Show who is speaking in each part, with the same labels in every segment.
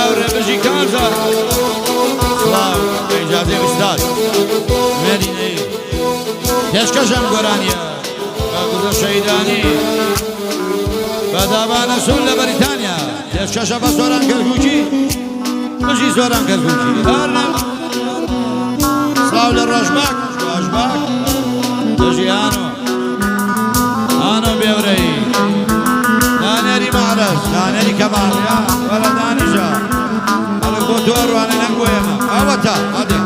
Speaker 1: هاوڕێ بژی کازە سڵاو ئیجازەی ئوستاد مێدینەی پێشکەشم گۆرانیە بەگوزە شەیدانی بەدابانە سون لە بەریتانیا پێشکەشە بە سۆران کەرکووکی بژی سۆران کەرکووکی هەرنەم سڵاو لە ڕۆژباک دژیانۆ ئانۆ بێورەی دانێری مەعرەز دانێری کەماڵیا وەرە دانیژە هەڵک بۆ تۆ ڕوانە نەنگوێمە ئەوەتە هەدێ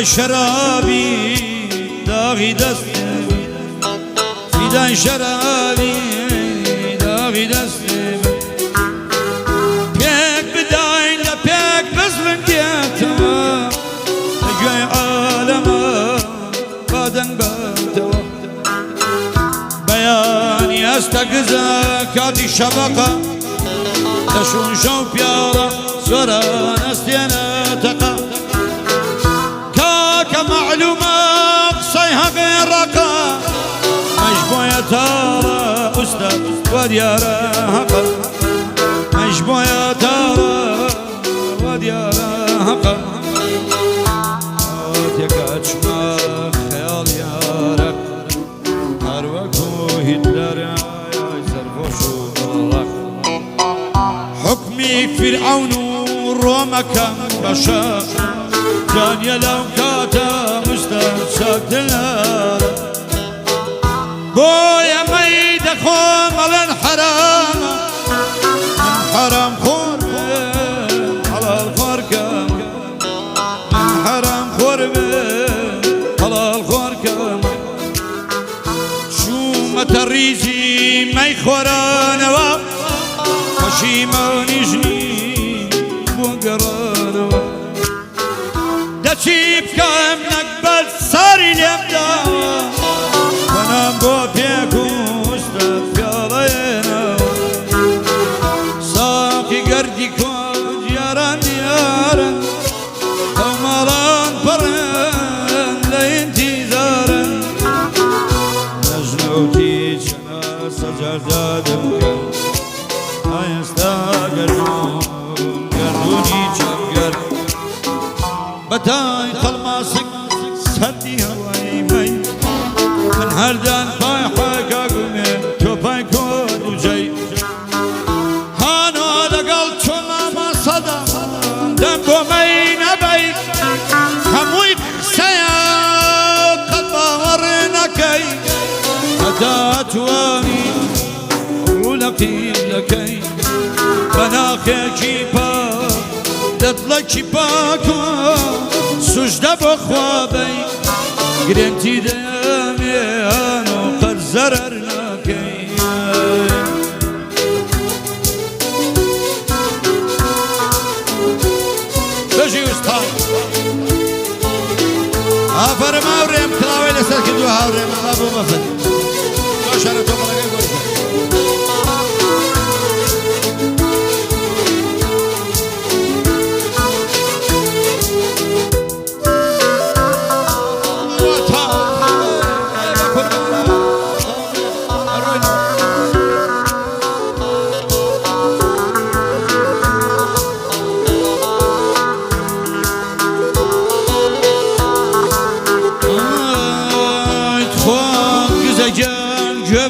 Speaker 1: فدای شرابی داغی دستم فدای شرابی داغی دستم پێک بداین لە پێک بزمن دێتەوە لەگوێی عالەمە بادەنگ بەتەوە بەیانی ئەستە گزە کاتی شەبەقە لە شونشە و پیاڵە سۆران ئەستێنەتەقە معلومة قصيها غير رقا مجبوية تارا أستاذ وديارة هقا مجبوية تارا وديارة هقا تكاتش ما خيال يارك هروكو هتلر يزرفوشو الله حكمي فرعون روما كان بشر جانيا لو كاتا مستمسك دلال بويا ميد خوم على الحرام حرام خور على الخركم حرام خور على الخركم شو متريزي ما يخوران وشيمان يجني بوقران دەچی بکەم نەکبەت ساری لێم داوە بەنام بۆ پێک و وستە پیاڵەیەنەوە ساقی گەردی کۆ دیاران دیارن ئەو ماڵان پڕن لە ئینتیزارن لەژنەوتی چەنە سەجاردادم کەم ئایستا گەردوونی چەمگەر بەتای خەڵماسک سەدی هەوای مەی من هەردان پای حەکاگومێ تۆ پای کۆد و جەی هانۆ لەگەڵ چۆمامە سەدا دەم بۆ مەی نەبەی هەمووی قسەیە قەت باوەڕێ نەکەی هەتا توانی ڕوو لە قیبلەکەی بەناخێکی پاک دەدڵەکی پاکۆ سوژدە بۆ خوابەی گرنگی دەمێیان و قەت زەرەر ناکەی بەژی وستان ئافەرم هاوڕێم کڵاوەی لەسەر کردووە هاوڕێم ئەڵا بۆ مەفەت تۆ شەرە تۆ بەڵەگەی بۆی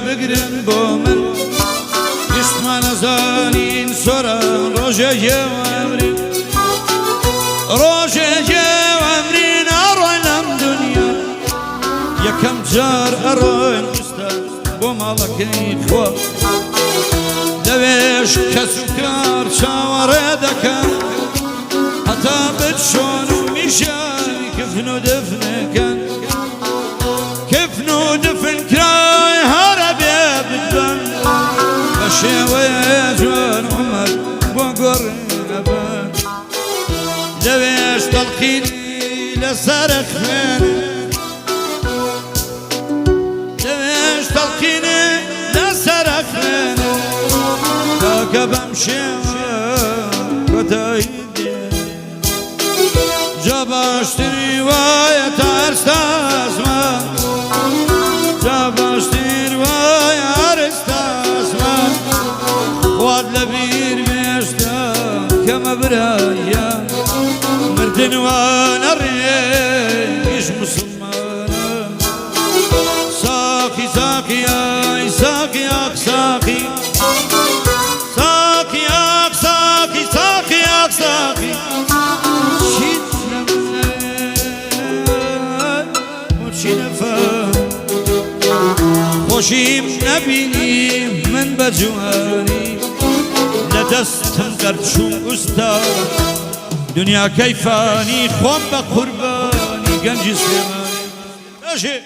Speaker 1: بگرن بۆ من گشتمان نەزانین سۆرە ڕۆژێ ئەمرین ڕۆژێ ئەمرین ئەڕۆین لەم دنیا یەکەم جار ئەڕۆین بۆ ماڵەکەی خۆ لەوێش کەس و کار چاوەڕێ دەکەن هەتا بچۆن و میژانی کفن و دفنەکەن کفن و دفن کرای هەرە بێ بدبن بە شێوەیە جوان عومەر بۆ گۆڕی نەبن تلقيني لسرك من ليش تلقيني لسرك من ذاك بمشي وتايدي جابشت رواية أرستاسما جابشت رواية أرستاسما واد لبير مشتا كما برايا مردن وانا ريش مسلمانا ساقي ساقي يا ساقي يا ساقي ساقي يا ساقي ساقي يا ساقي خوشیم نبینیم من بجوانی لدستم قرچون استاد دنیا کیفانی خوام با قربانی گنج سلیمانی